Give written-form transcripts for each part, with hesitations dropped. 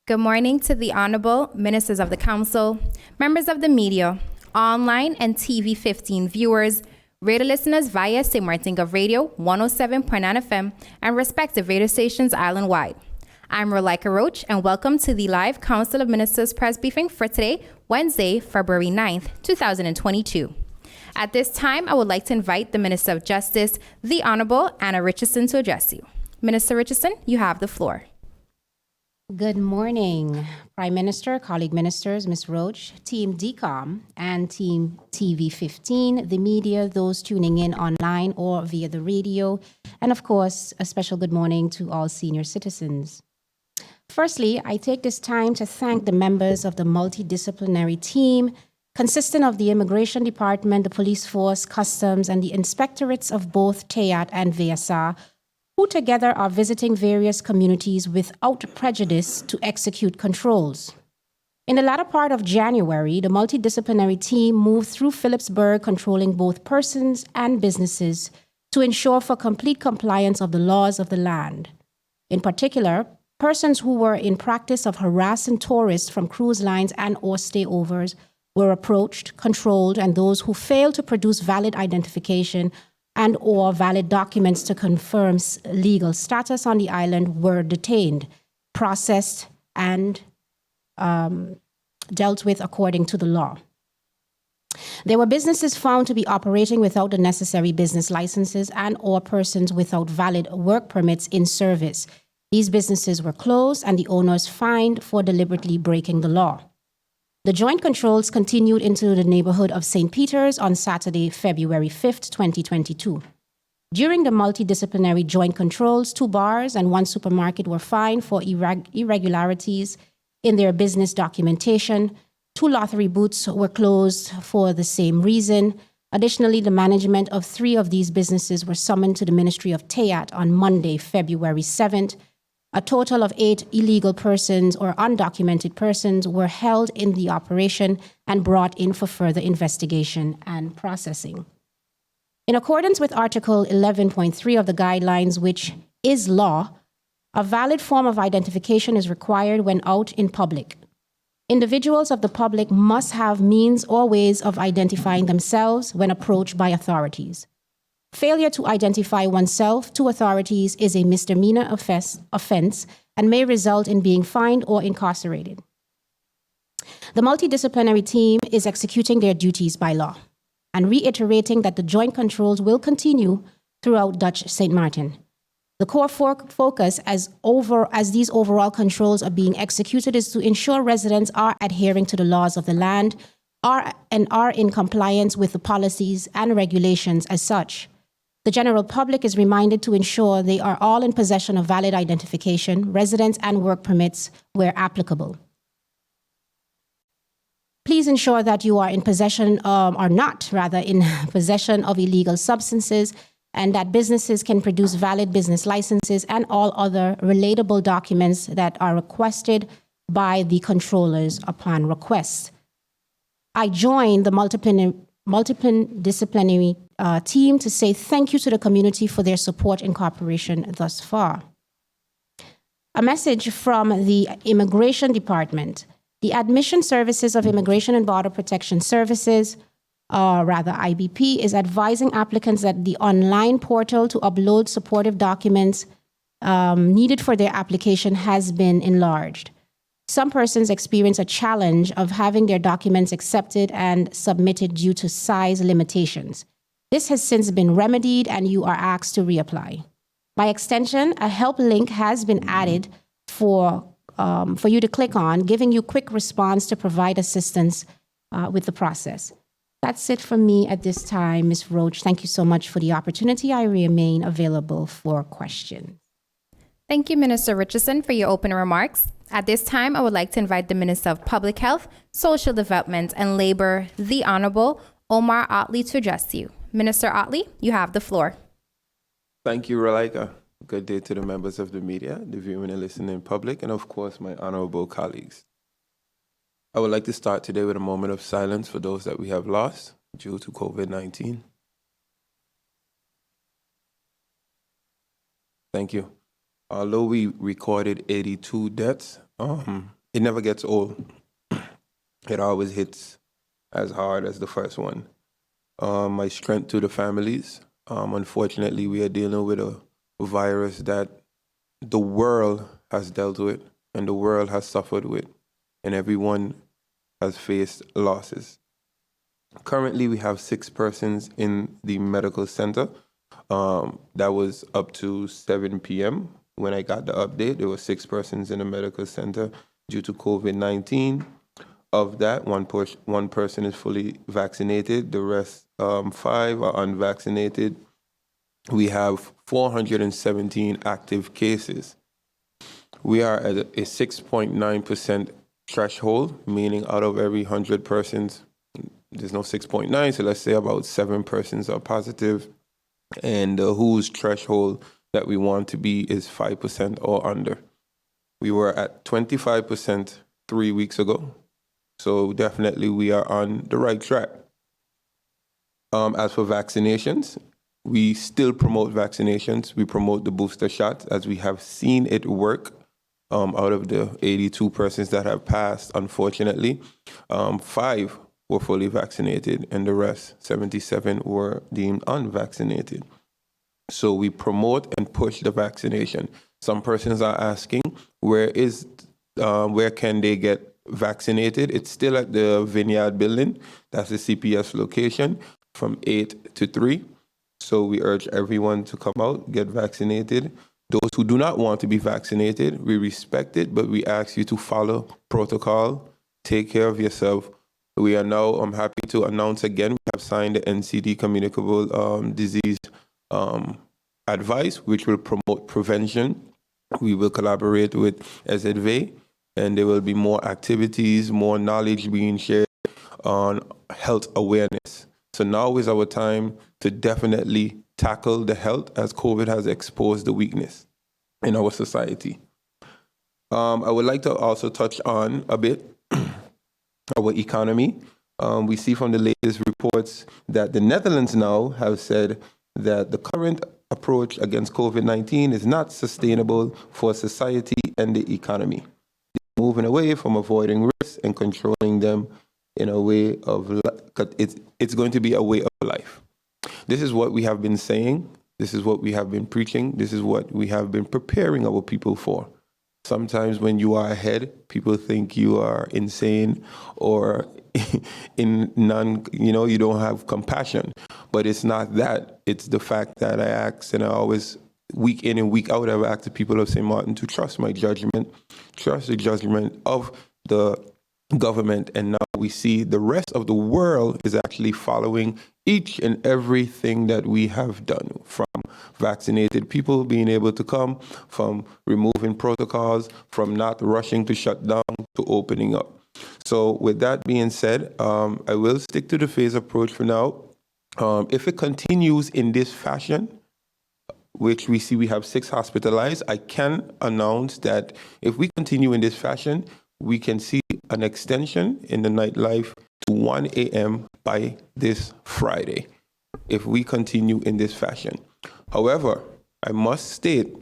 Good morning to the Honorable Ministers of the Council, members of the media, online and TV 15 viewers, radio listeners via St. Martin Gov Radio 107.9 FM and respective radio stations island-wide. I'm Rolika Roach and welcome to the live Council of Ministers press briefing for today, Wednesday, February 9th, 2022. At this time, I would like to invite the Minister of Justice, the Honorable Anna Richardson, to address you. Minister Richardson, you have the floor. Good morning, Prime Minister, colleague ministers, Ms. Roach, Team CoM and Team TV 15, the media, those tuning in online or via the radio, and of course, a special good morning to all senior citizens. Firstly, I take this time to thank the members of the multidisciplinary team consisting of the Immigration Department, the Police Force, Customs, and the inspectorates of both TEAT and VSR, who together are visiting various communities without prejudice to execute controls. In the latter part of January, the multidisciplinary team moved through Phillipsburg, controlling both persons and businesses to ensure for complete compliance of the laws of the land. In particular, persons who were in practice of harassing tourists from cruise lines and or stayovers were approached, controlled, and those who failed to produce valid identification and or valid documents to confirm legal status on the island were detained, processed, and dealt with according to the law. There were businesses found to be operating without the necessary business licenses and or persons without valid work permits in service. These businesses were closed and the owners fined for deliberately breaking the law. The joint controls continued into the neighborhood of St. Peter's on Saturday, February 5th, 2022. During the multidisciplinary joint controls, 2 bars and 1 supermarket were fined for irregularities in their business documentation. 2 lottery booths were closed for the same reason. Additionally, the management of 3 of these businesses were summoned to the Ministry of TEAT on Monday, February 7th. A total of 8 illegal persons or undocumented persons were held in the operation and brought in for further investigation and processing. In accordance with Article 11.3 of the guidelines, which is law, a valid form of identification is required when out in public. Individuals of the public must have means or ways of identifying themselves when approached by authorities. Failure to identify oneself to authorities is a misdemeanor offense and may result in being fined or incarcerated. The multidisciplinary team is executing their duties by law and reiterating that the joint controls will continue throughout Dutch St. Martin. The core focus as these overall controls are being executed is to ensure residents are adhering to the laws of the land are in compliance with the policies and regulations as such. The general public is reminded to ensure they are all in possession of valid identification, residence and work permits where applicable. Please ensure that you are in possession, in possession of illegal substances, and that businesses can produce valid business licenses and all other relatable documents that are requested by the controllers upon request. I join the multidisciplinary team to say thank you to the community for their support and cooperation thus far. A message from the Immigration Department. The Admission Services of Immigration and Border Protection Services, IBP, is advising applicants that the online portal to upload supportive documents needed for their application has been enlarged. Some persons experience a challenge of having their documents accepted and submitted due to size limitations. This has since been remedied and you are asked to reapply. By extension, a help link has been added for you to click on, giving you quick response to provide assistance with the process. That's it from me at this time, Ms. Roach. Thank you so much for the opportunity. I remain available for questions. Thank you, Minister Richardson, for your opening remarks. At this time, I would like to invite the Minister of Public Health, Social Development, and Labor, the Honorable Omar Otley, to address you. Minister Otley, you have the floor. Thank you, Rolika. Good day to the members of the media, the viewing and listening public, and of course, my honorable colleagues. I would like to start today with a moment of silence for those that we have lost due to COVID-19. Thank you. Although we recorded 82 deaths it never gets old. It always hits as hard as the first one. My strength to the families. Unfortunately, we are dealing with a virus that the world has dealt with and the world has suffered with, and everyone has faced losses. Currently, we have 6 persons in the medical center. That was up to 7 p.m. When I got the update. There were 6 persons in the medical center due to COVID-19. Of that, one person is fully vaccinated. The rest, 5 are unvaccinated. We have 417 active cases. We are at a 6.9% threshold, meaning out of every 100 persons, there's no 6.9, so let's say about 7 persons are positive. And the WHO's threshold that we want to be is 5% or under. We were at 25% 3 weeks ago. So definitely we are on the right track. As for vaccinations, we still promote vaccinations. We promote the booster shot as we have seen it work. Out of the 82 persons that have passed, unfortunately, 5 were fully vaccinated and the rest, 77, were deemed unvaccinated. So we promote and push the vaccination. Some persons are asking, where can they get vaccinated? It's still at the Vineyard building. That's the CPS location from 8 to 3. So we urge everyone to come out, get vaccinated. Those who do not want to be vaccinated, we respect it, but we ask you to follow protocol, take care of yourself. We are now, I'm happy to announce again, we have signed the NCD Communicable Disease Advice, which will promote prevention. We will collaborate with SZV, and there will be more activities, more knowledge being shared on health awareness. So now is our time to definitely tackle the health, as COVID has exposed the weakness in our society. I would like to also touch on a bit our economy. We see from the latest reports that the Netherlands now have said that the current approach against COVID-19 is not sustainable for society and the economy. They're moving away from avoiding risks and controlling them in a way of, it's going to be a way of life. This is what we have been saying. This is what we have been preaching. This is what we have been preparing our people for. Sometimes when you are ahead, people think you are insane or you don't have compassion. But it's not that. It's the fact that I ask, and I always, week in and week out, I've asked the people of St. Martin to trust my judgment, trust the judgment of the government. And now we see the rest of the world is actually following each and everything that we have done, from vaccinated people being able to come, from removing protocols, from not rushing to shut down, to opening up. So with that being said, I will stick to the phase approach for now. If it continues in this fashion, which we see we have 6 hospitalized, I can announce that if we continue in this fashion, we can see an extension in the nightlife to 1 a.m. by this Friday, if we continue in this fashion. However, I must state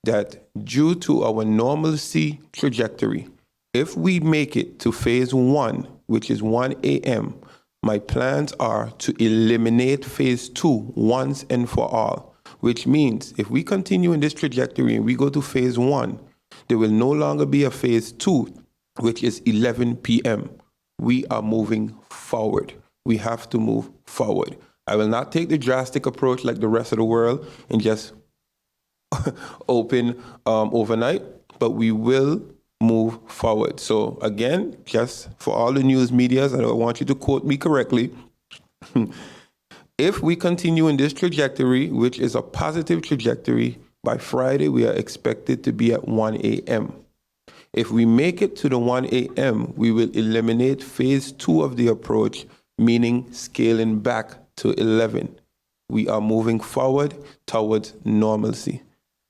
that due to our normalcy trajectory, if we make it to phase 1, which is 1 a.m., my plans are to eliminate phase 2 once and for all, which means if we continue in this trajectory and we go to phase 1, there will no longer be a phase 2, which is 11 p.m. We are moving forward. We have to move forward. I will not take the drastic approach like the rest of the world and just open overnight, but we will move forward. So again, just for all the news medias, and I want you to quote me correctly, if we continue in this trajectory, which is a positive trajectory, by Friday we are expected to be at 1 a.m. If we make it to the 1 a.m., we will eliminate phase 2 of the approach, meaning scaling back to 11. We are moving forward towards normalcy.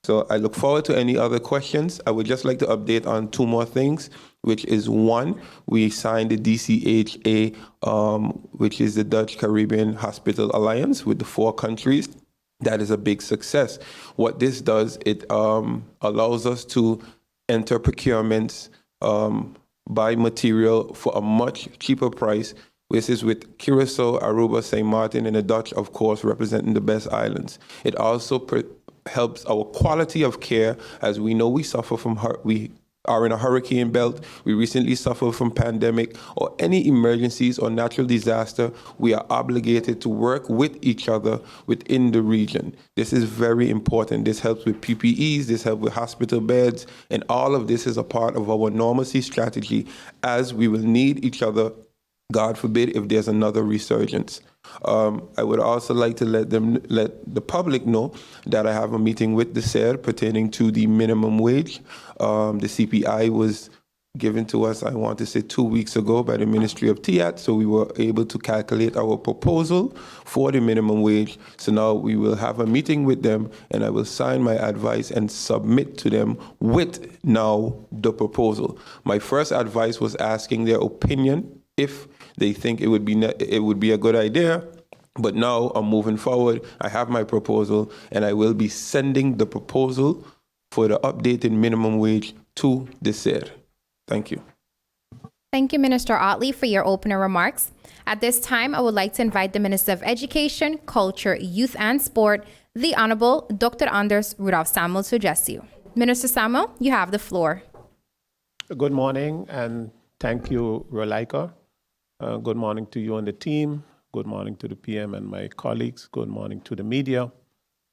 So I look forward to any other questions. I would just like to update on 2 more things, which is 1, we signed the DCHA, which is the Dutch Caribbean Hospital Alliance with the 4 countries. That is a big success. What this does, it allows us to enter procurements buy material for a much cheaper price. This is with Curacao, Aruba, St. Martin, and the Dutch, of course, representing the best islands. It also helps our quality of care, as we know we suffer from we are in a hurricane belt. We recently suffered from pandemic or any emergencies or natural disaster. We are obligated to work with each other within the region. This is very important. This helps with PPEs, this helps with hospital beds, and all of this is a part of our normalcy strategy, as we will need each other, God forbid, if there's another resurgence. I would also like to let the public know that I have a meeting with the SER pertaining to the minimum wage. The CPI was given to us, I want to say 2 weeks ago, by the Ministry of TIAT, so we were able to calculate our proposal for the minimum wage. So now we will have a meeting with them, and I will sign my advice and submit to them with now the proposal. My first advice was asking their opinion if they think it would be a good idea. But now I'm moving forward. I have my proposal, and I will be sending the proposal for the updated minimum wage to the SER. Thank you. Thank you, Minister Otley, for your opening remarks. At this time, I would like to invite the Minister of Education, Culture, Youth and Sport, the Honorable Dr. Anders Rudolph Samuel, to address you. Minister Samuel, you have the floor. Good morning, and thank you, Rolika. Good morning to you and the team. Good morning to the PM and my colleagues. Good morning to the media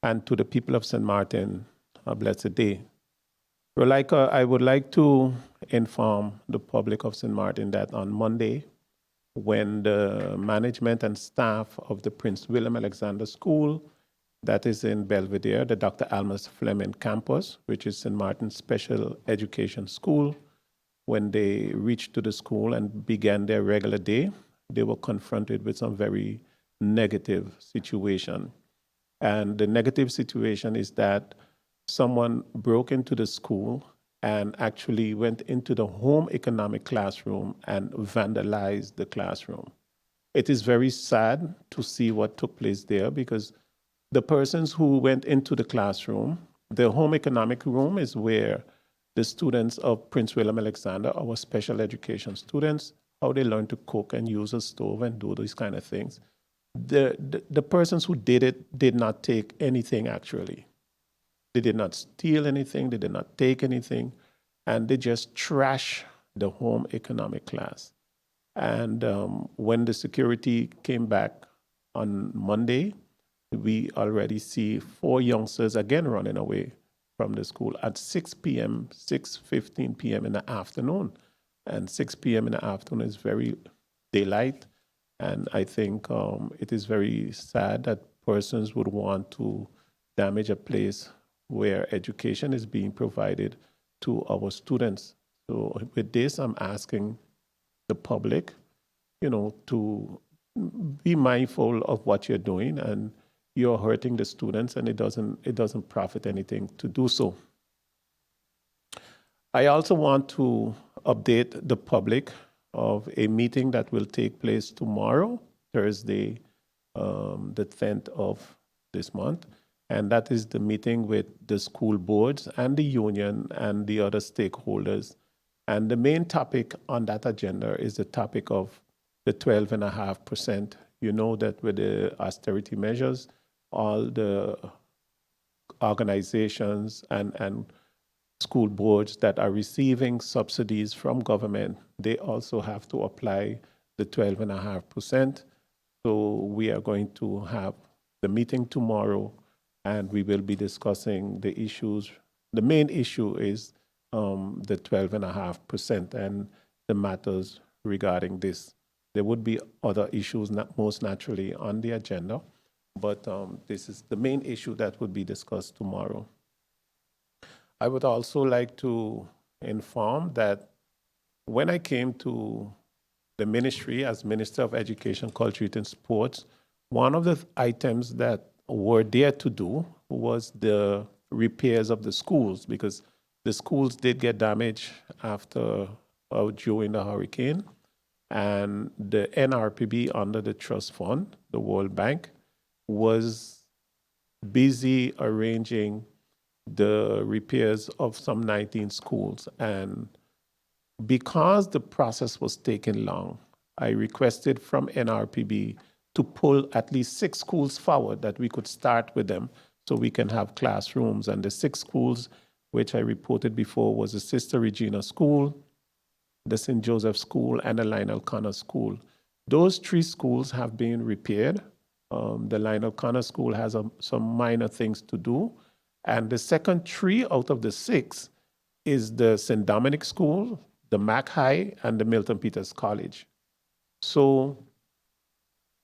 and to the people of St. Martin. A blessed day. Rolika, I would like to inform the public of St. Martin that on Monday, when the management and staff of the Prince William Alexander School, that is in Belvedere, the Dr. Almus Fleming campus, which is St. Martin's special education school, when they reached to the school and began their regular day, they were confronted with some very negative situation. And the negative situation is that someone broke into the school and actually went into the home economic classroom and vandalized the classroom. It is very sad to see what took place there, because the persons who went into the classroom, the home economic room is where the students of Prince William Alexander, our special education students, how they learn to cook and use a stove and do these kind of things. The persons who did it did not take anything, actually. They did not steal anything, they did not take anything, and they just trashed the home economic class. And when the security came back on Monday, we already see 4 youngsters again running away from the school at 6 p.m., 6:15 p.m. in the afternoon. And 6 p.m. in the afternoon is very daylight. And I think it is very sad that persons would want to damage a place where education is being provided to our students. So with this, I'm asking the public, to be mindful of what you're doing, and you're hurting the students, and it doesn't profit anything to do so. I also want to update the public of a meeting that will take place tomorrow, Thursday, the 10th of this month. And that is the meeting with the school boards and the union and the other stakeholders. And the main topic on that agenda is the topic of the 12.5%. You know that with the austerity measures, all the organizations and school boards that are receiving subsidies from government, they also have to apply the 12.5%. So we are going to have the meeting tomorrow, and we will be discussing the issues. The main issue is the 12.5% and the matters regarding this. There would be other issues, most naturally, on the agenda, but this is the main issue that would be discussed tomorrow. I would also like to inform that when I came to the ministry as Minister of Education, Culture, Youth and Sports, one of the items that were there to do was the repairs of the schools, because the schools did get damaged after or during the hurricane, and the NRPB under the Trust Fund, the World Bank, was busy arranging the repairs of some 19 schools. And Because the process was taking long, I requested from NRPB to pull at least 6 schools forward that we could start with them so we can have classrooms. And the 6 schools, which I reported before, was the Sister Regina School, the St. Joseph School, and the Lionel Connor School. Those 3 schools have been repaired. The Lionel Connor School has some minor things to do. And the second 3 out of the 6 is the St. Dominic School, the Mac High, and the Milton Peters College. So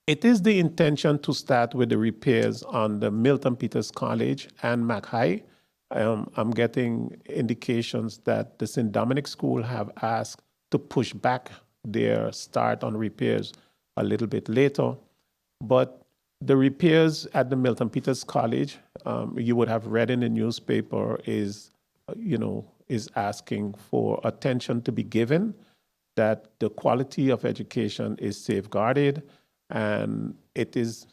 it is the intention to start with the repairs on the Milton Peters College and Mac High. I'm getting indications that the St. Dominic School have asked to push back their start on repairs a little bit later. But the repairs at the Milton Peters College, you would have read in the newspaper, is asking for attention to be given, that the quality of education is safeguarded, and it is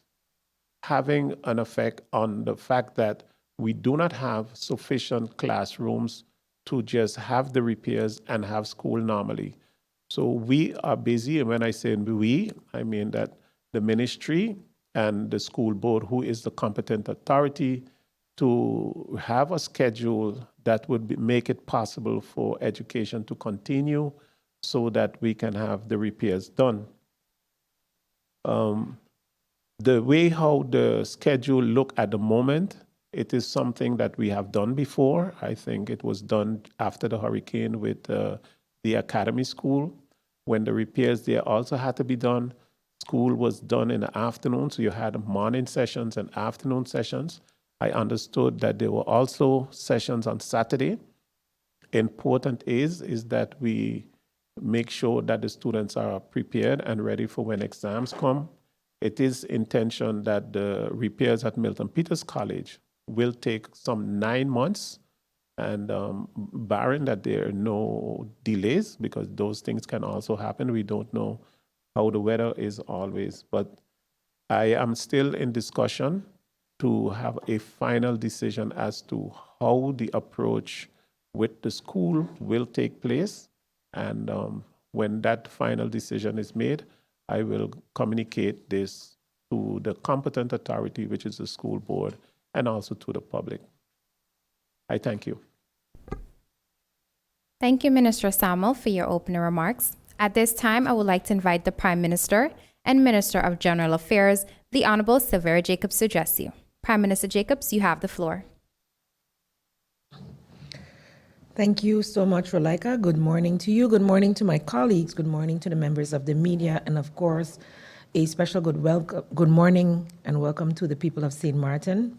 having an effect on the fact that we do not have sufficient classrooms to just have the repairs and have school normally. So we are busy, and when I say we, I mean that the ministry and the school board, who is the competent authority, to have a schedule that would make it possible for education to continue so that we can have the repairs done. The way how the schedule look at the moment, it is something that we have done before. I think it was done after the hurricane with the Academy School. When the repairs there also had to be done, school was done in the afternoon, so you had morning sessions and afternoon sessions. I understood that there were also sessions on Saturday. Important is that we make sure that the students are prepared and ready for when exams come. It is intention that the repairs at Milton Peters College will take some 9 months, and barring that there are no delays, because those things can also happen. We don't know how the weather is always, but I am still in discussion to have a final decision as to how the approach with the school will take place. And when that final decision is made, I will communicate this to the competent authority, which is the school board, and also to the public. I thank you. Thank you, Minister Samuel, for your opening remarks. At this time, I would like to invite the Prime Minister and Minister of General Affairs, the Honorable Silvera Jacobs, to address you. Prime Minister Jacobs, you have the floor. Thank you so much, Rolika. Good morning to you. Good morning to my colleagues. Good morning to the members of the media. And of course, a special good morning and welcome to the people of St. Martin.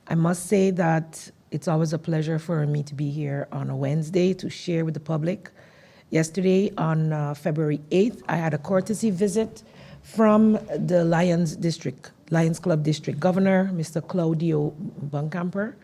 I must say that it's always a pleasure for me to be here on a Wednesday to share with the public. Yesterday, on February 8th, I had a courtesy visit from the Lions Club District Governor, Mr. Claudio Buncamper.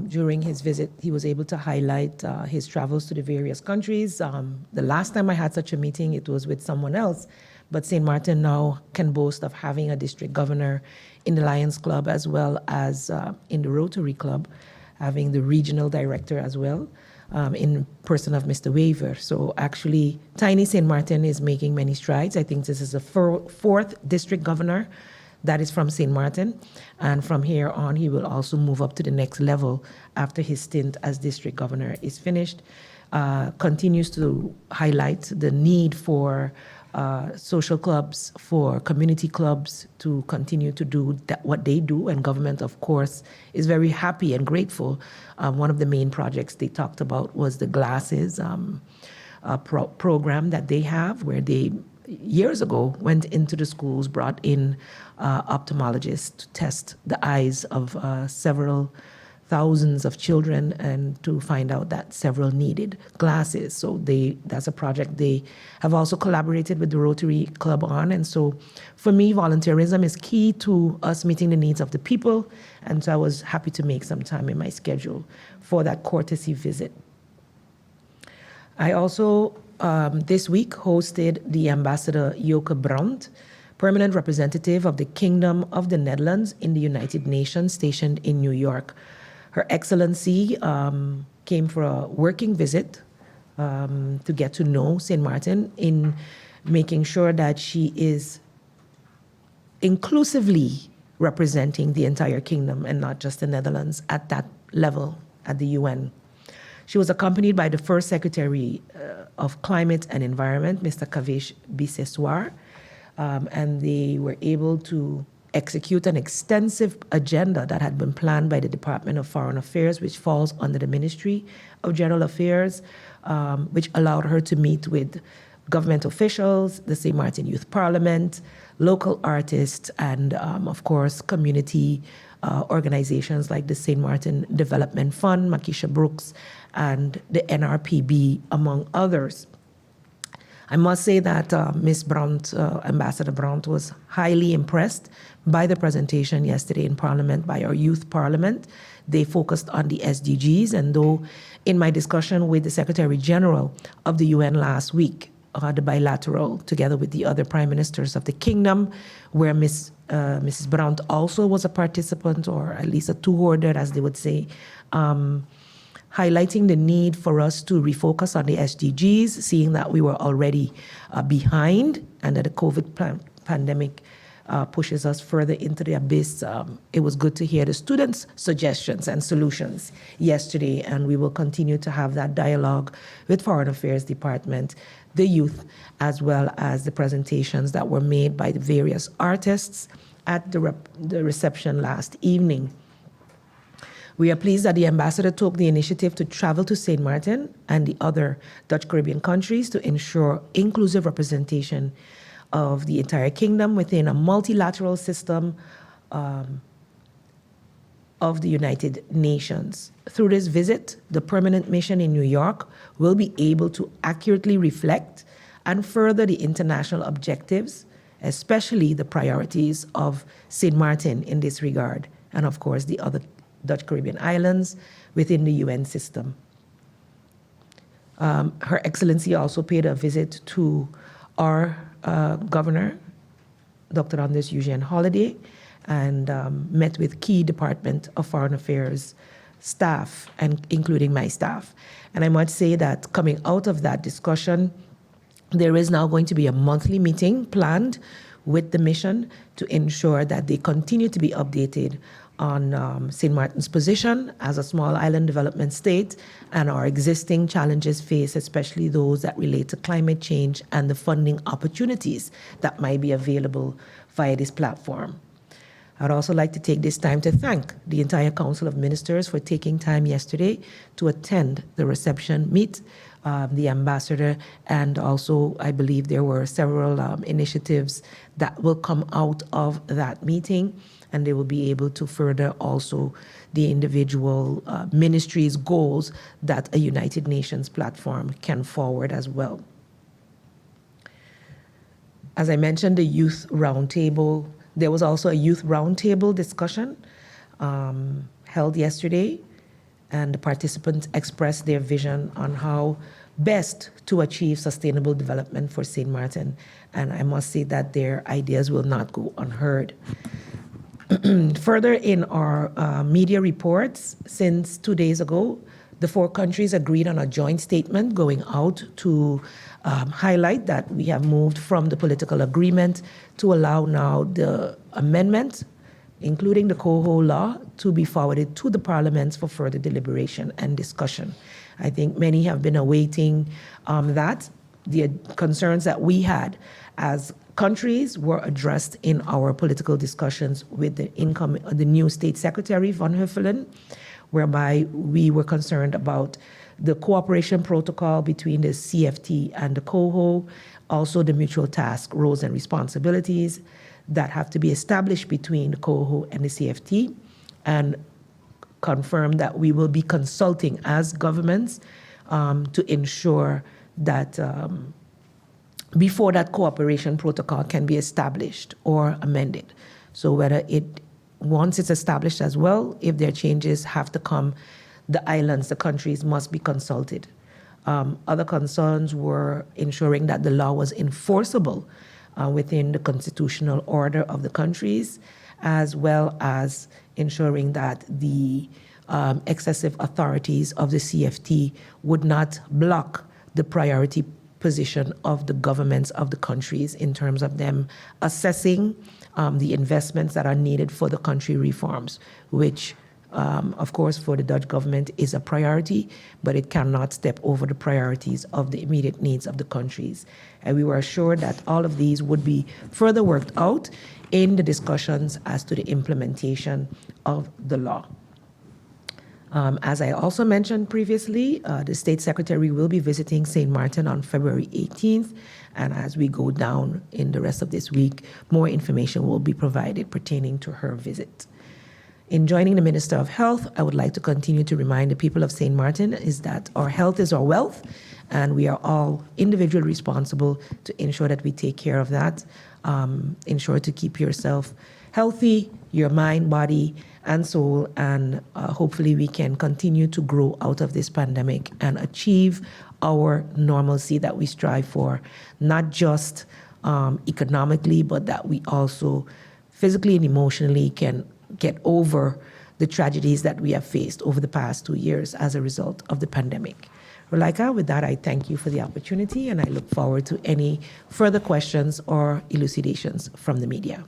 During his visit, he was able to highlight his travels to the various countries. The last time I had such a meeting, it was with someone else, but St. Martin now can boast of having a district governor in the Lions Club as well as in the Rotary Club, having the regional director as well, in person of Mr. Waver. So actually, tiny St. Martin is making many strides. I think this is the 4th district governor that is from St. Martin. And from here on, he will also move up to the next level after his stint as district governor is finished. Continues to highlight the need for social clubs, for community clubs to continue to do what they do. And government, of course, is very happy and grateful. One of the main projects they talked about was the glasses program that they have, where they years ago went into the schools, brought in ophthalmologists to test the eyes of several thousands of children and to find out that several needed glasses. So that's a project they have also collaborated with the Rotary Club on. And so for me, volunteerism is key to us meeting the needs of the people. And so I was happy to make some time in my schedule for that courtesy visit. I also this week hosted the Ambassador Joke Brandt, permanent representative of the Kingdom of the Netherlands in the United Nations, stationed in New York. Her Excellency came for a working visit to get to know St. Martin in making sure that she is inclusively representing the entire kingdom and not just the Netherlands at that level at the UN. She was accompanied by the first Secretary of Climate and Environment, Mr. Kavesh Biseswar, and they were able to execute an extensive agenda that had been planned by the Department of Foreign Affairs, which falls under the Ministry of General Affairs, which allowed her to meet with government officials, the St. Martin Youth Parliament, local artists, and of course, community organizations like the St. Martin Development Fund, Makisha Brooks, and the NRPB, among others. I must say that Ms. Brandt, Ambassador Brandt, was highly impressed by the presentation yesterday in Parliament by our Youth Parliament. They focused on the SDGs, and though in my discussion with the Secretary General of the UN last week, the bilateral, together with the other prime ministers of the kingdom, where Mrs. Brandt also was a participant, or at least a two-horder, as they would say, highlighting the need for us to refocus on the SDGs, seeing that we were already behind and that the COVID pandemic pushes us further into the abyss. It was good to hear the students' suggestions and solutions yesterday, and we will continue to have that dialogue with Foreign Affairs Department, the youth, as well as the presentations that were made by the various artists at the reception last evening. We are pleased that the ambassador took the initiative to travel to St. Martin and the other Dutch Caribbean countries to ensure inclusive representation of the entire kingdom within a multilateral system of the United Nations. Through this visit, the permanent mission in New York will be able to accurately reflect and further the international objectives, especially the priorities of St. Martin in this regard, and of course the other Dutch Caribbean islands within the UN system. Her Excellency also paid a visit to our Governor, Dr. Anders Eugene Holiday, and met with key Department of Foreign Affairs staff, and including my staff. And I must say that coming out of that discussion, there is now going to be a monthly meeting planned with the mission to ensure that they continue to be updated on St. Martin's position as a small island development state and our existing challenges faced, especially those that relate to climate change and the funding opportunities that might be available via this platform. I'd also like to take this time to thank the entire Council of Ministers for taking time yesterday to attend the reception, meet the ambassador, and also I believe there were several initiatives that will come out of that meeting, and they will be able to further also the individual ministries' goals that a United Nations platform can forward as well. As I mentioned, the Youth Roundtable, there was also a Youth Roundtable discussion held yesterday, and the participants expressed their vision on how best to achieve sustainable development for St. Martin. And I must say that their ideas will not go unheard. Further, in our media reports, since 2 days ago, the 4 countries agreed on a joint statement going out to highlight that we have moved from the political agreement to allow now the amendment, including the COHO law, to be forwarded to the parliaments for further deliberation and discussion. I think many have been awaiting that. The concerns that we had as countries were addressed in our political discussions with the new State Secretary, Van Huffelen, whereby we were concerned about the cooperation protocol between the CFT and the COHO, also the mutual task, roles, and responsibilities that have to be established between the COHO and the CFT, and confirm that we will be consulting as governments to ensure that before that cooperation protocol can be established or amended. So once it's established as well, if there are changes have to come, the islands, the countries must be consulted. Other concerns were ensuring that the law was enforceable within the constitutional order of the countries, as well as ensuring that the excessive authorities of the CFT would not block the priority position of the governments of the countries in terms of them assessing the investments that are needed for the country reforms, which, of course, for the Dutch government is a priority, but it cannot step over the priorities of the immediate needs of the countries. And we were assured that all of these would be further worked out in the discussions as to the implementation of the law. As I also mentioned previously, the State Secretary will be visiting St. Martin on February 18th, and as we go down in the rest of this week, more information will be provided pertaining to her visit. In joining the Minister of Health, I would like to continue to remind the people of St. Martin is that our health is our wealth, and we are all individually responsible to ensure that we take care of that. Ensure to keep yourself healthy, your mind, body, and soul, and hopefully we can continue to grow out of this pandemic and achieve our normalcy that we strive for, not just economically, but that we also physically and emotionally can get over the tragedies that we have faced over the past 2 years as a result of the pandemic. Roulaika, with that, I thank you for the opportunity, and I look forward to any further questions or elucidations from the media.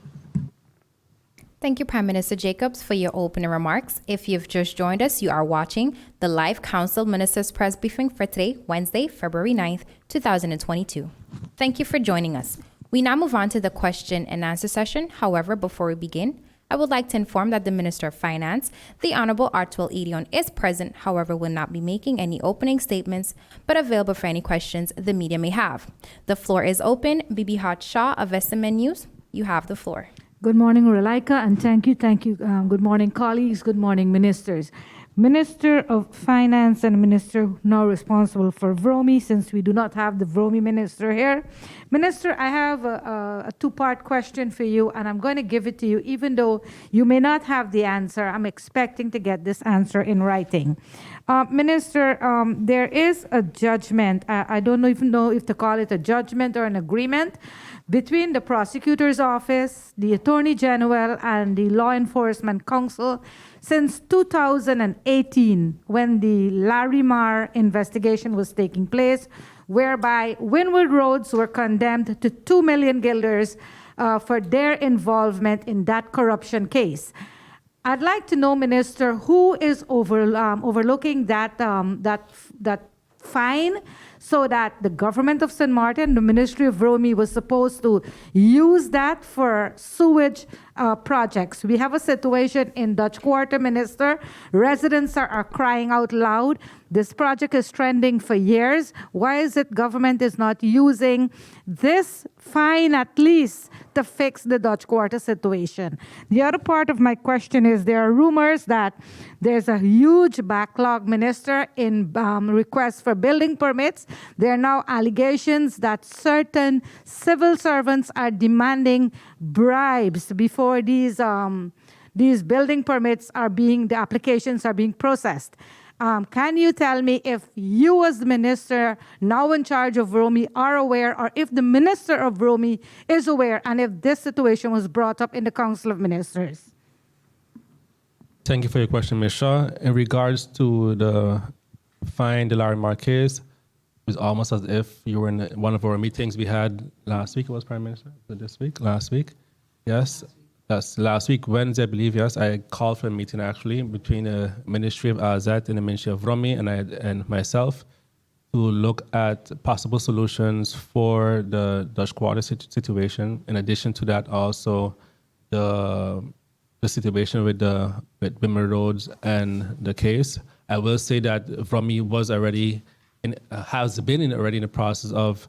Thank you, Prime Minister Jacobs, for your opening remarks. If you've just joined us, you are watching the live Council Ministers Press Briefing for today, Wednesday, February 9th, 2022. Thank you for joining us. We now move on to the question and answer session. However, before we begin, I would like to inform that the Minister of Finance, the Honorable Artwell Edion, is present, however, will not be making any opening statements, but available for any questions the media may have. The floor is open. Bibi Hot Shah of SMN News, you have the floor. Good morning, Roulaika, and thank you. Good morning, colleagues. Good morning, ministers. Minister of Finance and Minister now responsible for VROMI, since we do not have the VROMI minister here. Minister, I have a two-part question for you, and I'm going to give it to you, even though you may not have the answer. I'm expecting to get this answer in writing. Minister, there is a judgment. I don't even know if to call it a judgment or an agreement between the prosecutor's office, the Attorney General, and the Law Enforcement Council since 2018, when the Larry Marr investigation was taking place, whereby Wynwood Roads were condemned to 2 million guilders for their involvement in that corruption case. I'd like to know, Minister, who is overlooking that fine, so that the government of St. Martin, the Ministry of VROMI, was supposed to use that for sewage projects. We have a situation in Dutch Quarter, Minister. Residents are crying out loud. This project is trending for years. Why is it government is not using this fine at least to fix the Dutch Quarter situation? The other part of my question is there are rumors that there's a huge backlog, Minister, in requests for building permits. There are now allegations that certain civil servants are demanding bribes before these building permits the applications are being processed. Can you tell me if you as the minister now in charge of VROMI are aware, or if the minister of VROMI is aware, and if this situation was brought up in the Council of Ministers? Thank you for your question, Ms. Shaw. In regards to the fine, the Larry Marr case, it was almost as if you were in one of our meetings we had last week. It was Prime Minister? This week? Last week? Yes. That's last week, Wednesday, I believe, yes. I called for a meeting, actually, between the Ministry of Azat and the Ministry of VROMI and myself to look at possible solutions for the Dutch Quarter situation. In addition to that, also the situation with Wimmer Roads and the case. I will say that VROMI was already has been already in the process of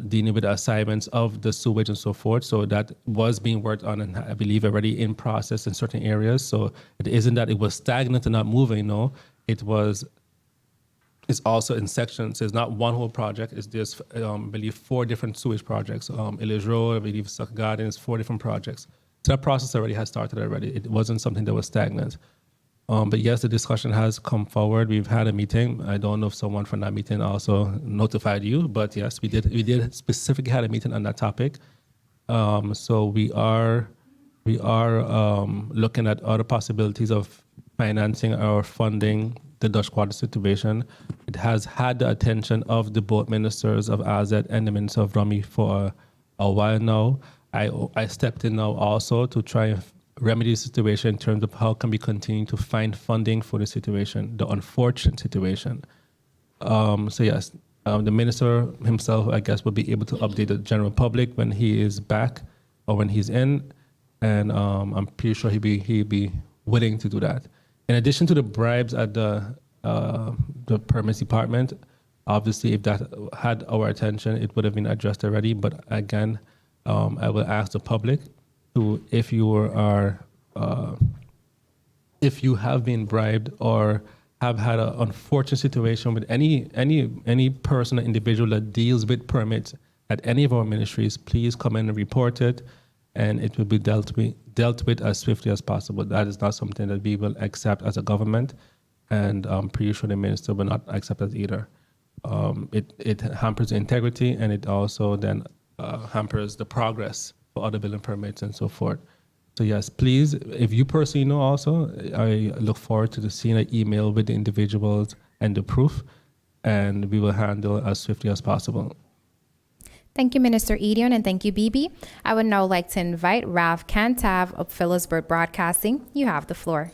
dealing with the assignments of the sewage and so forth. So that was being worked on, and I believe already in process in certain areas. So it isn't that it was stagnant and not moving, no. It's also in sections. It's not one whole project. It's just, I believe, 4 different sewage projects. Illich Road, I believe, Suck Gardens, 4 different projects. So that process already has started already. It wasn't something that was stagnant. But yes, the discussion has come forward. We've had a meeting. I don't know if someone from that meeting also notified you, but yes, we did specifically had a meeting on that topic. So we are looking at other possibilities of financing or funding the Dutch Quarter situation. It has had the attention of the both ministers of AZ and the Minister of Rummy for a while now. I stepped in now also to try and remedy the situation in terms of how can we continue to find funding for the situation, the unfortunate situation. So yes, the minister himself, I guess, will be able to update the general public when he is back or when he's in, and I'm pretty sure he'd be willing to do that. In addition to the bribes at the permits department, obviously, if that had our attention, it would have been addressed already. But again, I will ask the public to, if you have been bribed or have had an unfortunate situation with any person or individual that deals with permits at any of our ministries, please come in and report it, and it will be dealt with as swiftly as possible. That is not something that we will accept as a government, and I'm pretty sure the minister will not accept that either. It hampers the integrity, and it also then hampers the progress for other building permits and so forth. So yes, please, if you personally know also, I look forward to seeing an email with the individuals and the proof, and we will handle as swiftly as possible. Thank you, Minister Edion, and thank you, Bibi. I would now like to invite Rav Kantav of Phillipsburg Broadcasting. You have the floor.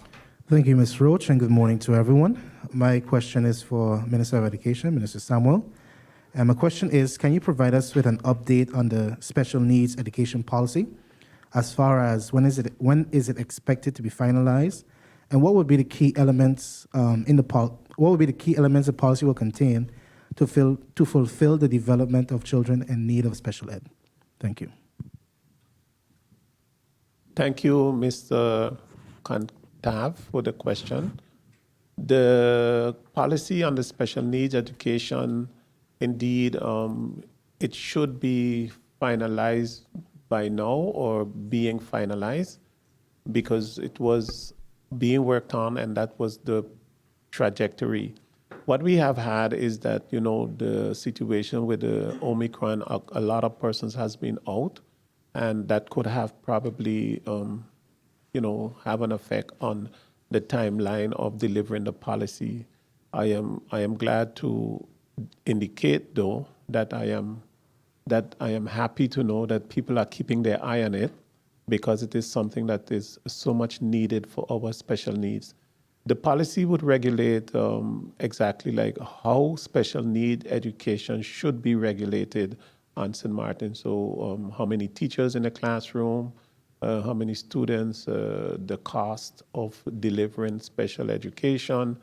Thank you, Ms. Roach, and good morning to everyone. My question is for Minister of Education, Minister Samuel. And my question is, can you provide us with an update on the special needs education policy, as far as when is it expected to be finalized, and what would be the key elements the policy will contain to fulfill the development of children in need of special ed? Thank you. Thank you, Mr. Kantav, for the question. The policy on the special needs education, indeed, it should be finalized by now or being finalized, because it was being worked on and that was the trajectory. What we have had is that, the situation with the Omicron, a lot of persons has been out, and that could have probably, have an effect on the timeline of delivering the policy. I am glad to indicate, though, that I am happy to know that people are keeping their eye on it, because it is something that is so much needed for our special needs. The policy would regulate exactly like how special need education should be regulated on St. Martin. So how many teachers in the classroom, how many students, the cost of delivering special education,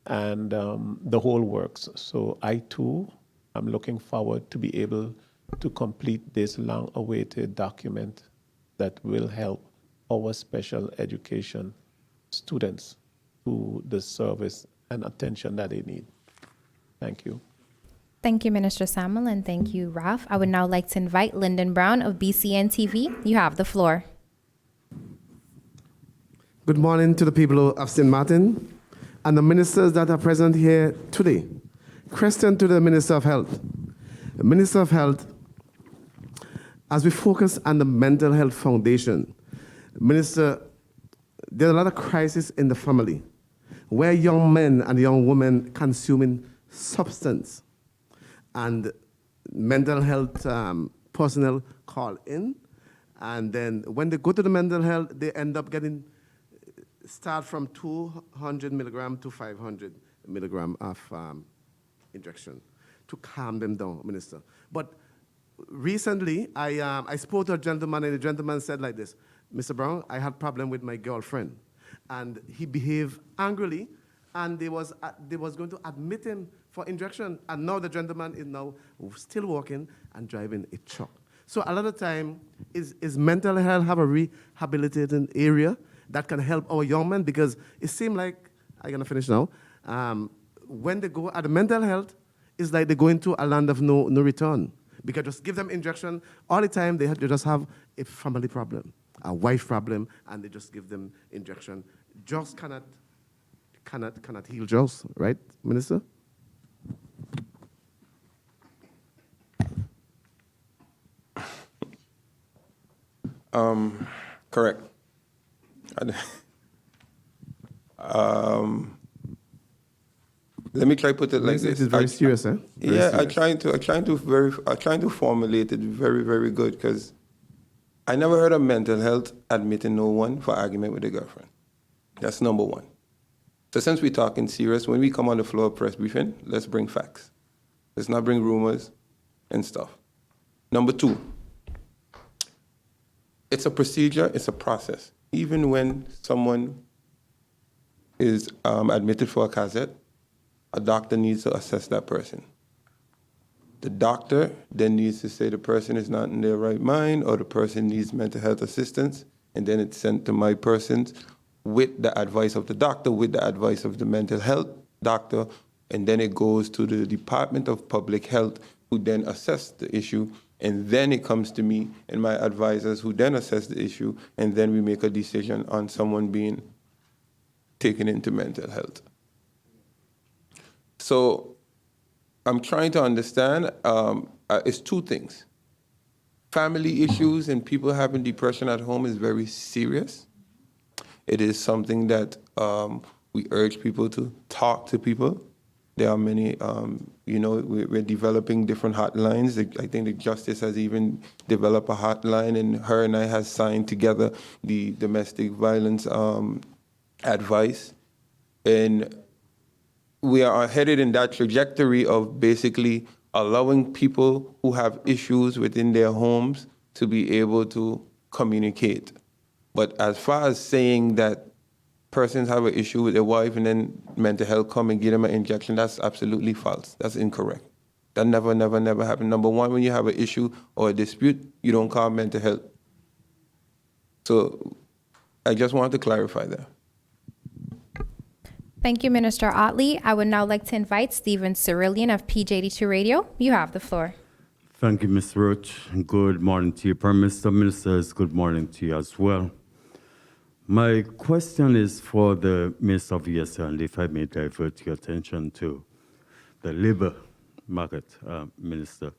and the whole works. So I too am looking forward to be able to complete this long-awaited document that will help our special education students to the service and attention that they need. Thank you. Thank you, Minister Samuel, and thank you, Raf. I would now like to invite Lyndon Brown of BCN TV. You have the floor. Good morning to the people of St. Martin and the ministers that are present here today. Question to the Minister of Health. The Minister of Health, as we focus on the Mental Health Foundation, Minister, there's a lot of crisis in the family where young men and young women consuming substance, and mental health personnel call in, and then when they go to the mental health, they end up getting start from 200 milligram to 500 milligram of injection to calm them down, Minister. But recently, I spoke to a gentleman, and the gentleman said like this: Mr. Brown, I had problem with my girlfriend, and he behaved angrily, and they was going to admit him for injection, and now the gentleman is now still walking and driving a truck. So a lot of time, is mental health have a rehabilitating area that can help our young men? Because it seems like, I'm gonna finish now, when they go at the mental health, it's like they go into a land of no return. Because just give them injection, all the time they just have a family problem, a wife problem, and they just give them injection. Just cannot heal just, right, Minister? Correct. let me try put it like This this. is very serious, eh? Very Yeah, serious. I trying to formulate it very, very good because I never heard of mental health admitting no one for argument with a girlfriend. That's number one. So since we're talking serious, when we come on the floor of press briefing, let's bring facts. Let's not bring rumors and stuff. Number two, it's a procedure, it's a process. Even when someone is admitted for a cassette, a doctor needs to assess that person. The doctor then needs to say the person is not in their right mind or the person needs mental health assistance, and then it's sent to my persons with the advice of the doctor, with the advice of the mental health doctor, and then it goes to the Department of Public Health, who then assess the issue, and then it comes to me and my advisors, who then assess the issue, and then we make a decision on someone being taken into mental health. So I'm trying to understand, it's two things. Family issues and people having depression at home is very serious. It is something that we urge people to talk to people. There are many, we're developing different hotlines. I think the Justice has even developed a hotline, and her and I has signed together the domestic violence advice. And we are headed in that trajectory of basically allowing people who have issues within their homes to be able to communicate. But as far as saying that persons have an issue with their wife and then mental health come and give them an injection, that's absolutely false. That's incorrect. That never happened. Number one, when you have an issue or a dispute, you don't call mental health. So I just wanted to clarify that. Thank you, Minister Otley. I would now like to invite Stephen Cerulean of PJ82 Radio. You have the floor. Thank you, Ms. Roach. Good morning to you, Prime Minister. Ministers, good morning to you as well. My question is for the Minister of ESL, and if I may divert your attention to the labor market minister.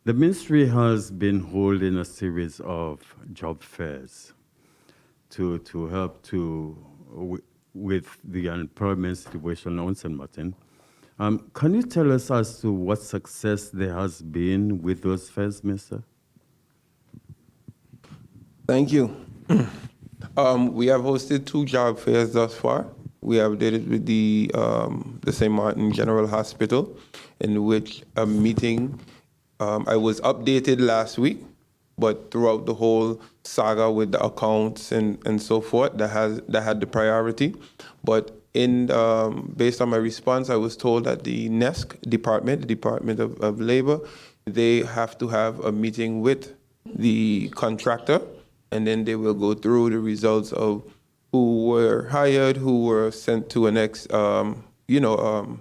The ministry has been holding a series of job fairs to help with the unemployment situation on St. Martin. Can you tell us as to what success there has been with those fairs, Minister? Thank you. We have hosted 2 job fairs thus far. We have did it with the St. Martin General Hospital, in which a meeting, I was updated last week, but throughout the whole saga with the accounts and so forth, that had the priority. But based on my response, I was told that the NESC department, the Department of Labor, they have to have a meeting with the contractor, and then they will go through the results of who were hired, who were sent to a next, who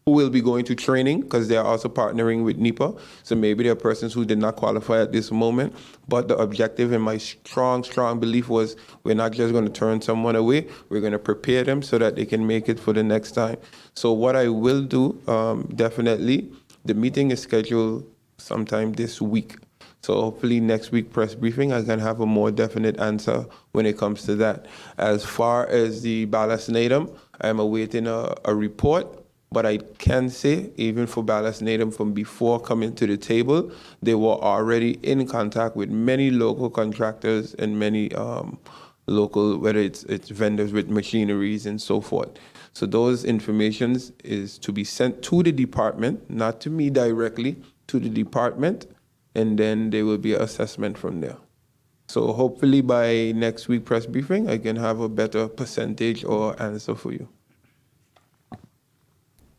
will be going to training, because they are also partnering with NEPA. So maybe there are persons who did not qualify at this moment. But the objective and my strong belief was we're not just going to turn someone away. We're going to prepare them so that they can make it for the next time. So what I will do, definitely, the meeting is scheduled sometime this week. So hopefully next week press briefing, I can have a more definite answer when it comes to that. As far as the Vaccinated, I'm awaiting a report. But I can say, even for Vaccinated, from before coming to the table, they were already in contact with many local contractors and many local, whether it's vendors with machineries and so forth. So those informations is to be sent to the department, not to me directly, to the department, and then there will be an assessment from there. So hopefully by next week press briefing, I can have a better percentage or answer for you.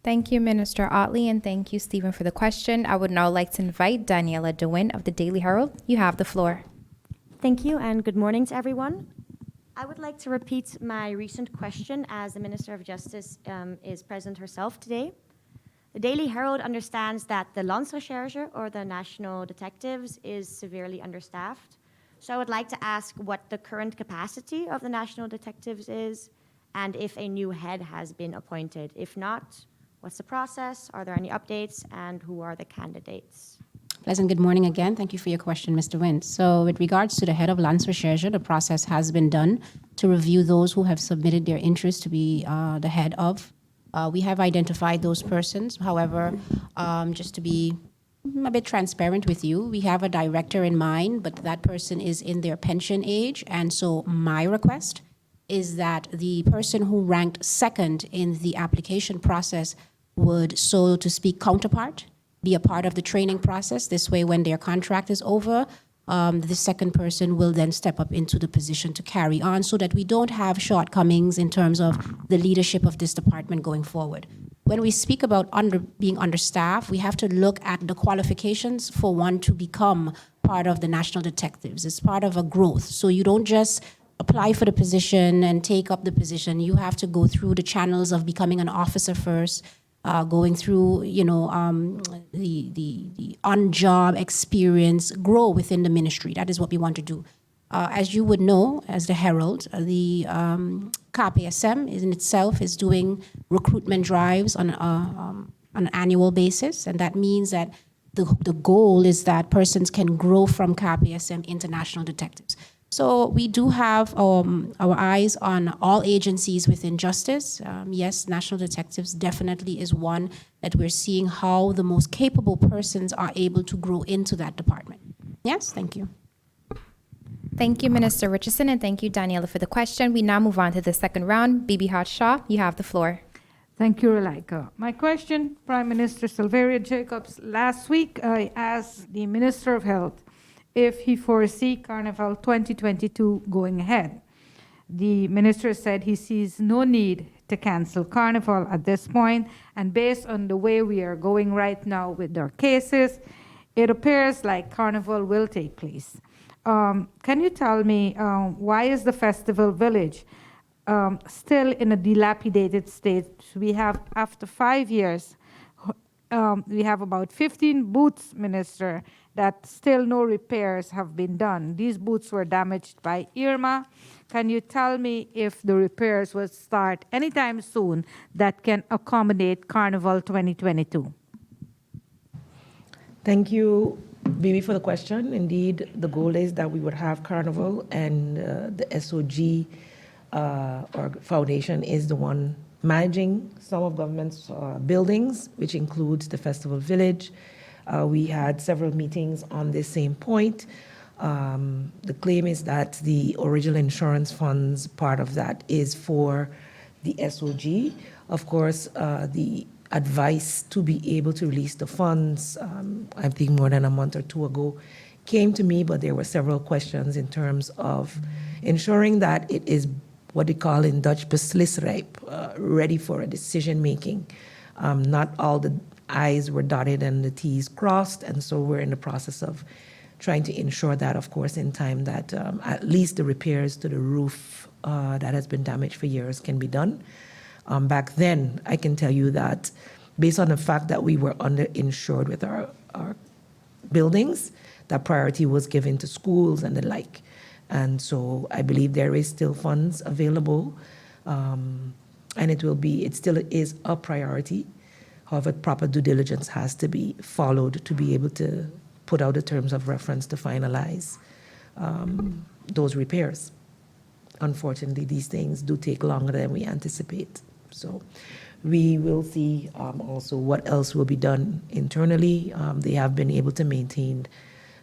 Thank you, Minister Otley, and thank you, Stephen, for the question. I would now like to invite Daniela DeWin of the Daily Herald. You have the floor. Thank you, and good morning to everyone. I would like to repeat my recent question as the Minister of Justice is present herself today. The Daily Herald understands that the Landesrecherche, or the National Detectives, is severely understaffed. So I would like to ask what the current capacity of the National Detectives is, and if a new head has been appointed. If not, what's the process? Are there any updates? And who are the candidates? Pleasant good morning again. Thank you for your question, Mr. Wynn. So with regards to the head of Landesrecherche, the process has been done to review those who have submitted their interest to be the head of We have identified those persons. However, just to be a bit transparent with you, we have a director in mind, but that person is in their pension age. And so my request is that the person who ranked second in the application process would, so to speak, counterpart, be a part of the training process. This way, when their contract is over, the second person will then step up into the position to carry on so that we don't have shortcomings in terms of the leadership of this department going forward. When we speak about being understaffed, we have to look at the qualifications for one to become part of the National Detectives. It's part of a growth. So you don't just apply for the position and take up the position. You have to go through the channels of becoming an officer first, going through, the on-job experience, grow within the ministry. That is what we want to do. As you would know, as the Herald, the CAPSM in itself is doing recruitment drives on an annual basis, and that means that the goal is that persons can grow from CAPSM into National Detectives. So we do have our eyes on all agencies within justice. Yes, National Detectives definitely is one that we're seeing how the most capable persons are able to grow into that department. Yes, thank you. Thank you, Minister Richardson, and thank you, Daniela, for the question. We now move on to the second round. Bibi Shaw, you have the floor. Thank you, Rolika. My question, Prime Minister Sylveria Jacobs, last week I asked the Minister of Health if he foresee Carnival 2022 going ahead. The minister said he sees no need to cancel Carnival at this point, and based on the way we are going right now with our cases, it appears like Carnival will take place. Can you tell me why is the festival village still in a dilapidated state? We have, after 5 years, we have about 15 booths, Minister, that still no repairs have been done. These booths were damaged by Irma. Can you tell me if the repairs will start anytime soon that can accommodate Carnival 2022? Thank you, Bibi, for the question. Indeed, the goal is that we would have Carnival, and the SOG or foundation is the one managing some of government's buildings, which includes the festival village. We had several meetings on this same point. The claim is that the original insurance funds, part of that is for the SOG. Of course, the advice to be able to release the funds, I think more than a month or two ago, came to me, but there were several questions in terms of ensuring that it is what they call in Dutch beslissrijp, ready for a decision making. Not all the I's were dotted and the T's crossed, and so we're in the process of trying to ensure that, of course, in time that at least the repairs to the roof that has been damaged for years can be done. Back then, I can tell you that based on the fact that we were underinsured with our buildings, that priority was given to schools and the like. And so I believe there is still funds available, and it still is a priority. However, proper due diligence has to be followed to be able to put out the terms of reference to finalize those repairs. Unfortunately, these things do take longer than we anticipate. So we will see also what else will be done internally. They have been able to maintain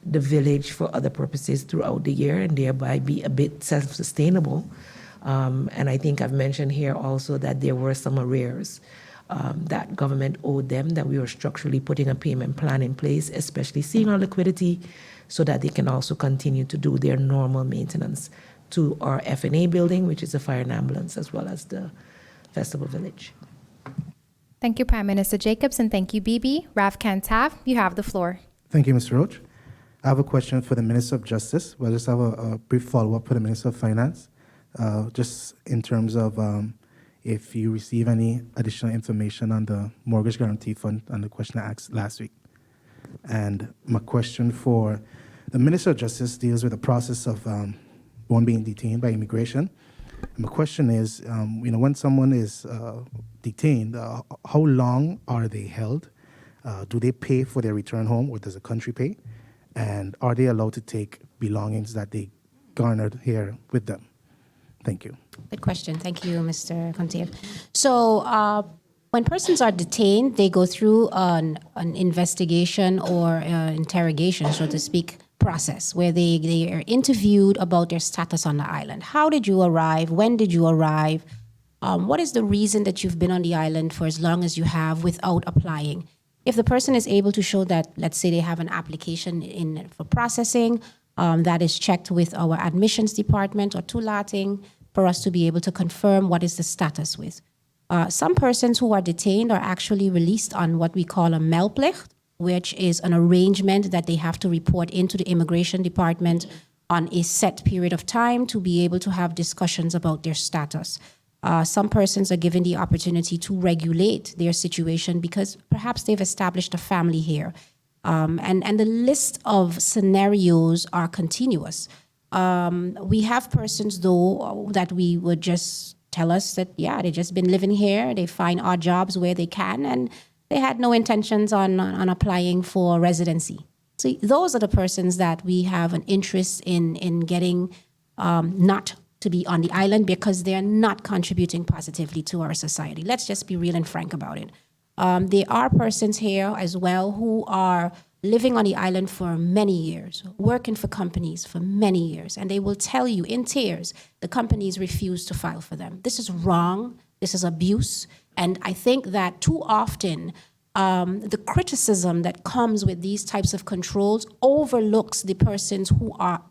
the village for other purposes throughout the year and thereby be a bit self-sustainable. And I think I've mentioned here also that there were some arrears that government owed them, that we were structurally putting a payment plan in place, especially seeing our liquidity, so that they can also continue to do their normal maintenance to our F&A building, which is a fire and ambulance, as well as the festival village. Thank you, Prime Minister Jacobs, and thank you, Bibi. Rav Kantav, you have the floor. Thank you, Mr. Roach. I have a question for the Minister of Justice. We'll just have a brief follow-up for the Minister of Finance, just in terms of if you receive any additional information on the Mortgage Guarantee Fund and the question I asked last week. And my question for the Minister of Justice deals with the process of one being detained by immigration. And my question is, when someone is detained, how long are they held? Do they pay for their return home, or does the country pay? And are they allowed to take belongings that they garnered here with them? Thank you. Good question. Thank you, Mr. Contev. So When persons are detained, they go through an investigation or interrogation, so to speak, process where they are interviewed about their status on the island. How did you arrive? When did you arrive? What is the reason that you've been on the island for as long as you have without applying? If the person is able to show that, let's say they have an application in for processing, that is checked with our admissions department or tulating for us to be able to confirm what is the status with. Some persons who are detained are actually released on what we call a meldplicht, which is an arrangement that they have to report into the immigration department on a set period of time to be able to have discussions about their status. Some persons are given the opportunity to regulate their situation because perhaps they've established a family here. And the list of scenarios are continuous. We have persons, though, that we would just tell us that, yeah, they've just been living here, they find odd jobs where they can, and they had no intentions on applying for residency. So those are the persons that we have an interest in getting not to be on the island because they're not contributing positively to our society. Let's just be real and frank about it. There are persons here as well who are living on the island for many years, working for companies for many years, and they will tell you in tears the companies refuse to file for them. This is wrong. This is abuse. And I think that too often the criticism that comes with these types of controls overlooks the persons who are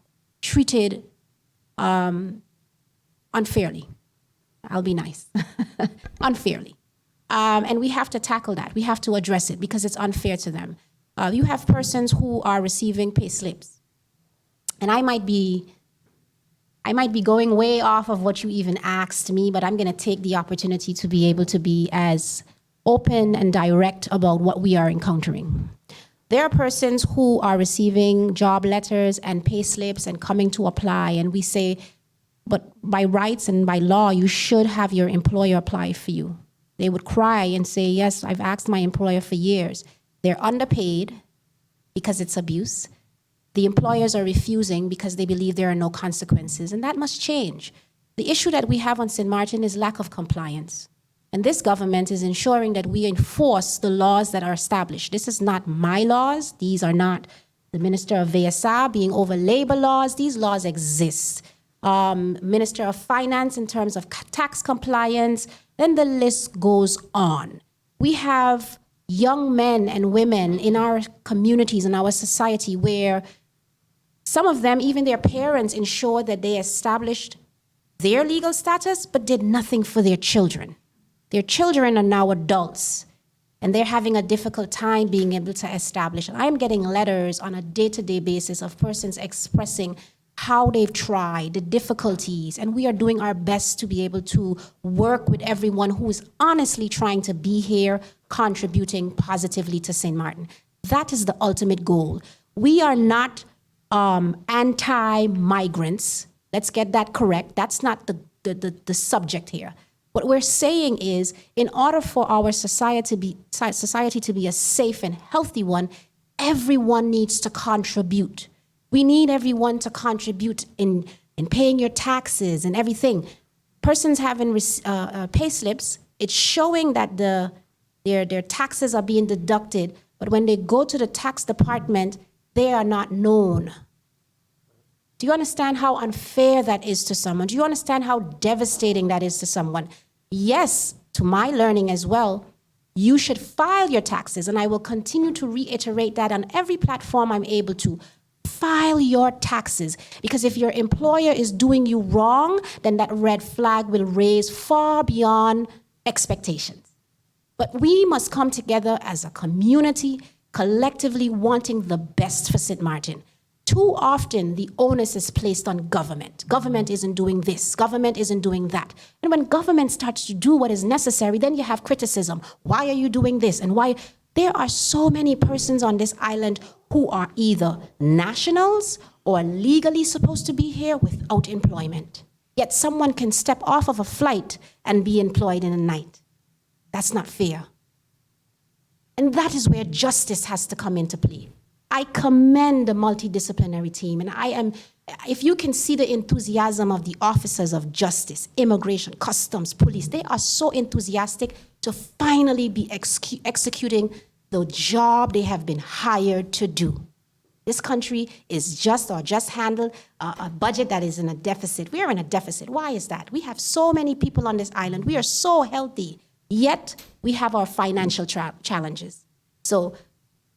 treated unfairly. I'll be nice. Unfairly. And we have to tackle that. We have to address it because it's unfair to them. You have persons who are receiving pay slips. And I might be going way off of what you even asked me, but I'm going to take the opportunity to be able to be as open and direct about what we are encountering. There are persons who are receiving job letters and pay slips and coming to apply, and we say, but by rights and by law, you should have your employer apply for you. They would cry and say, yes, I've asked my employer for years. They're underpaid because it's abuse. The employers are refusing because they believe there are no consequences, and that must change. The issue that we have on St. Martin is lack of compliance. And this government is ensuring that we enforce the laws that are established. This is not my laws. These are not the Minister of VSA being over labor laws. These laws exist. Minister of Finance in terms of tax compliance, then the list goes on. We have young men and women in our communities, in our society, where some of them, even their parents, ensured that they established their legal status, but did nothing for their children. Their children are now adults, and they're having a difficult time being able to establish. And I'm getting letters on a day-to-day basis of persons expressing how they've tried, the difficulties, and we are doing our best to be able to work with everyone who is honestly trying to be here, contributing positively to St. Martin. That is the ultimate goal. We are not anti-migrants. Let's get that correct. That's not the subject here. What we're saying is, in order for our society to be a safe and healthy one, everyone needs to contribute. We need everyone to contribute in paying your taxes and everything. Persons having pay slips, it's showing that their taxes are being deducted, but when they go to the tax department, they are not known. Do you understand how unfair that is to someone? Do you understand how devastating that is to someone? Yes, to my learning as well, you should file your taxes, and I will continue to reiterate that on every platform I'm able to. File your taxes, because if your employer is doing you wrong, then that red flag will raise far beyond expectations. But we must come together as a community, collectively wanting the best for St. Martin. Too often, the onus is placed on government. Government isn't doing this. Government isn't doing that. And when government starts to do what is necessary, then you have criticism. Why are you doing this? And why? There are so many persons on this island who are either nationals or legally supposed to be here without employment. Yet someone can step off of a flight and be employed in a night. That's not fair. And that is where justice has to come into play. I commend the multidisciplinary team, and I am if you can see the enthusiasm of the officers of justice, immigration, customs, police, they are so enthusiastic to finally be executing the job they have been hired to do. This country is just handled a budget that is in a deficit. We are in a deficit. Why is that? We have so many people on this island. We are so healthy, yet we have our financial challenges. So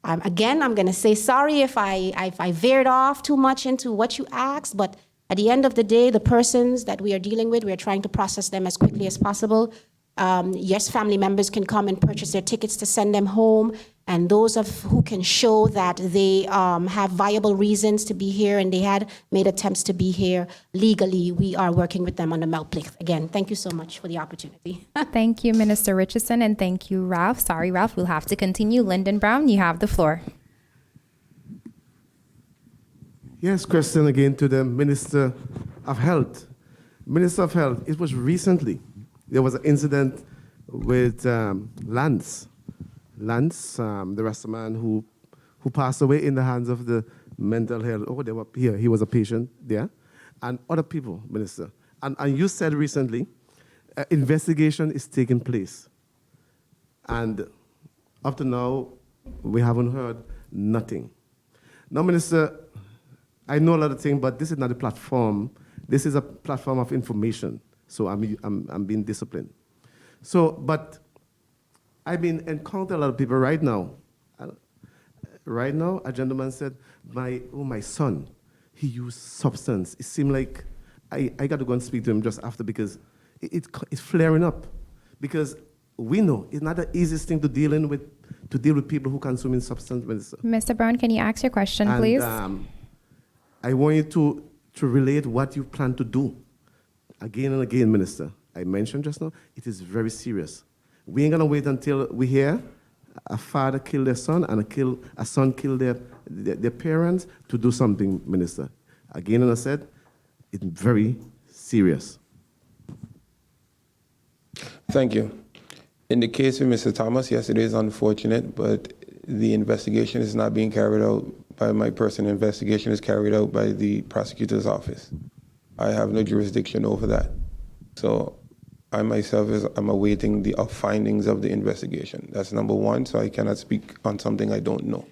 again, I'm going to say sorry if I veered off too much into what you asked, but at the end of the day, the persons that we are dealing with, we are trying to process them as quickly as possible. Yes, family members can come and purchase their tickets to send them home, and those who can show that they have viable reasons to be here and they had made attempts to be here legally, we are working with them on the Melplicht. Again, thank you so much for the opportunity. Thank you, Minister Richardson, and thank you, Ralph. Sorry, Ralph, we'll have to continue. Lyndon Brown, you have the floor. Yes, question again to the Minister of Health. Minister of Health, it was recently, there was an incident with Lance. Lance, the Rasta man who passed away in the hands of the mental health. Oh, they were here. He was a patient there. And other people, Minister. And you said recently, investigation is taking place. And up to now, we haven't heard nothing. Now, Minister, I know a lot of things, but this is not a platform. This is a platform of information. So I'm being disciplined. So, but I've been encountering a lot of people right now. Right now, a gentleman said, my son, he used substance. It seemed like I got to go and speak to him just after because it's flaring up. Because we know it's not the easiest thing to deal with people who consuming substance medicine. Mr. Brown, can you ask your question, please? I want you to relate what you plan to do. Again and again, Minister, I mentioned just now, it is very serious. We ain't gonna wait until we hear a father kill their son and a son kill their parents to do something, Minister. Again, and I said, it's very serious. Thank you. In the case of Mr. Thomas, yes, it is unfortunate, but the investigation is not being carried out by my person. The investigation is carried out by the prosecutor's office. I have no jurisdiction over that. So I myself am awaiting the findings of the investigation. That's number one, so I cannot speak on something I don't know.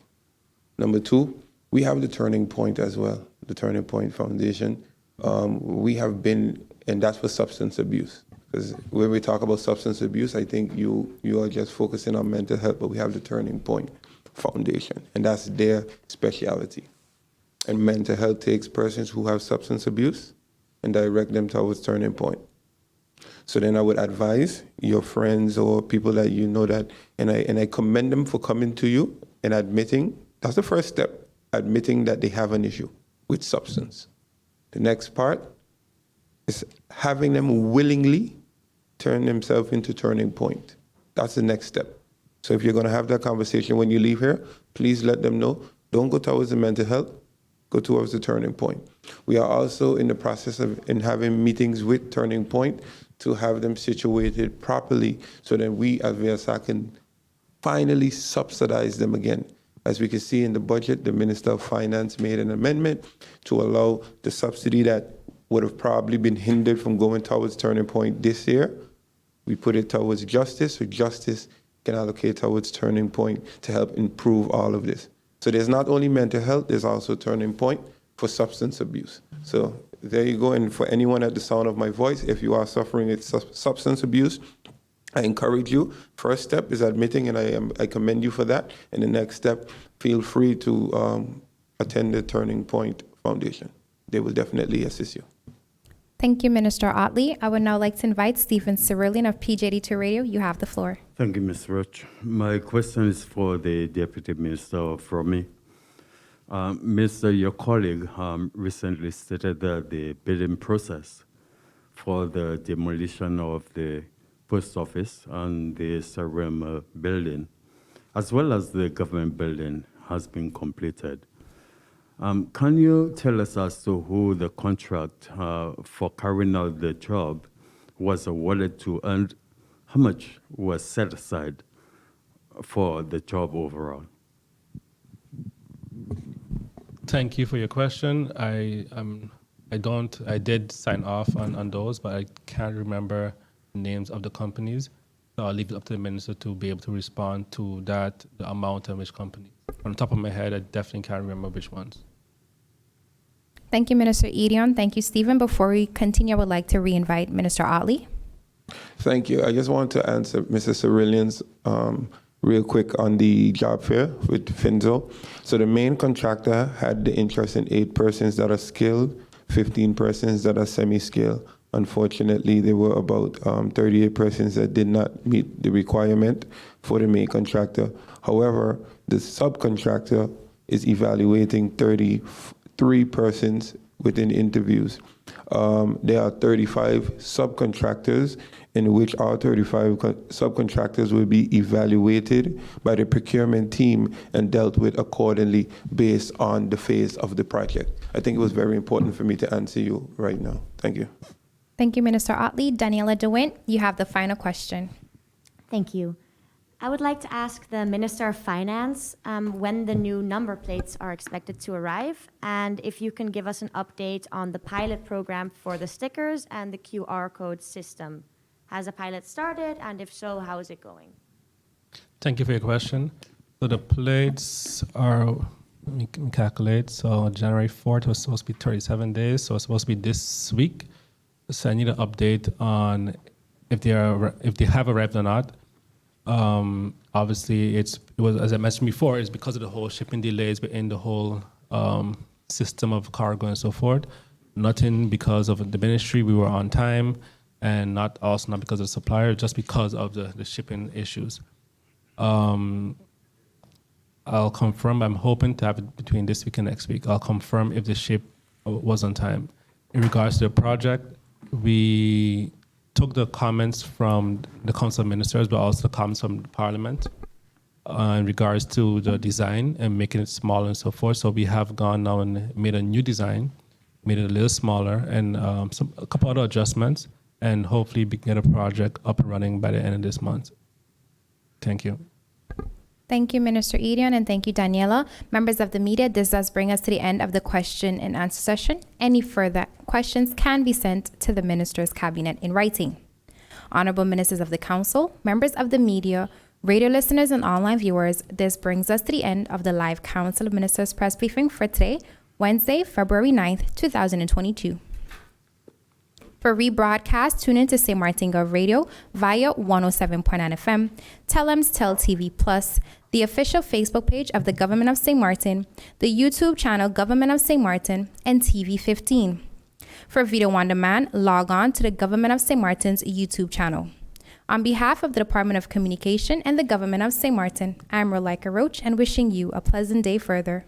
Number two, we have the Turning Point as well, the Turning Point Foundation. We have been, and that's for substance abuse. Because when we talk about substance abuse, I think you are just focusing on mental health, but we have the Turning Point Foundation, and that's their specialty. And mental health takes persons who have substance abuse and direct them towards Turning Point. So then I would advise your friends or people that you know that, and I commend them for coming to you and admitting, that's the first step, admitting that they have an issue with substance. The next part is having them willingly turn themselves into Turning Point. That's the next step. So if you're going to have that conversation when you leave here, please let them know, don't go towards the mental health, go towards the Turning Point. We are also in the process of having meetings with Turning Point to have them situated properly so that we as VSA can finally subsidize them again. As we can see in the budget, the Minister of Finance made an amendment to allow the subsidy that would have probably been hindered from going towards Turning Point this year. We put it towards justice, so justice can allocate towards Turning Point to help improve all of this. So there's not only mental health, there's also Turning Point for substance abuse. So there you go. And for anyone at the sound of my voice, if you are suffering with substance abuse, I encourage you. First step is admitting, and I commend you for that. And the next step, feel free to attend the Turning Point Foundation. They will definitely assist you. Thank you, Minister Otley. I would now like to invite Stephen Cerulean of PJD2 Radio. You have the floor. Thank you, Ms. Roach. My question is for the Deputy Minister from me. Mr. Your colleague recently stated that the bidding process for the demolition of the post office and the Sarum building, as well as the government building, has been completed. Can you tell us as to who the contract for carrying out the job was awarded to and how much was set aside for the job overall? Thank you for your question. I did sign off on those, but I can't remember names of the companies. So I'll leave it up to the minister to be able to respond to that, the amount and which company. On the top of my head, I definitely can't remember which ones. Thank you, Minister Edion. Thank you, Stephen. Before we continue, I would like to re-invite Minister Otley. Thank you. I just want to answer Mr. Cerillian's real quick on the job fair with Finzo. So the main contractor had the interest in 8 persons that are skilled, 15 persons that are semi-skilled. Unfortunately, there were about 38 persons that did not meet the requirement for the main contractor. However, the subcontractor is evaluating 33 persons within interviews. There are 35 subcontractors in which all 35 subcontractors will be evaluated by the procurement team and dealt with accordingly based on the phase of the project. I think it was very important for me to answer you right now. Thank you. Thank you, Minister Otley. Daniela DeWint, you have the final question. Thank you. I would like to ask the Minister of Finance when the new number plates are expected to arrive, and if you can give us an update on the pilot program for the stickers and the QR code system. Has a pilot started, and if so, how is it going? Thank you for your question. So the plates are, let me calculate, so January 4th was supposed to be 37 days, so it's supposed to be this week. So I need an update on if they have arrived or not. Obviously, it was, as I mentioned before, it's because of the whole shipping delays within the whole system of cargo and so forth. Nothing because of the ministry, we were on time, and not because of the supplier, just because of the shipping issues. I'll confirm, I'm hoping to have it between this week and next week. I'll confirm if the ship was on time. In regards to the project, we took the comments from the Council of Ministers, but also the comments from the Parliament in regards to the design and making it smaller and so forth. So we have gone now and made a new design, made it a little smaller, and a couple other adjustments, and hopefully we can get a project up and running by the end of this month. Thank you. Thank you, Minister Edion, and thank you, Daniela. Members of the media, this does bring us to the end of the question and answer session. Any further questions can be sent to the Minister's Cabinet in writing. Honorable Ministers of the Council, members of the media, radio listeners, and online viewers, this brings us to the end of the live Council of Ministers press briefing for today, Wednesday, February 9th, 2022. For rebroadcast, tune in to St. Martin Gov Radio via 107.9 FM, Telem's Tel TV Plus, the official Facebook page of the Government of St. Martin, the YouTube channel Government of St. Martin, and TV 15. For video on demand, log on to the Government of St. Martin's YouTube channel. On behalf of the Department of Communication and the Government of St. Martin, I'm Rolika Roach and wishing you a pleasant day further.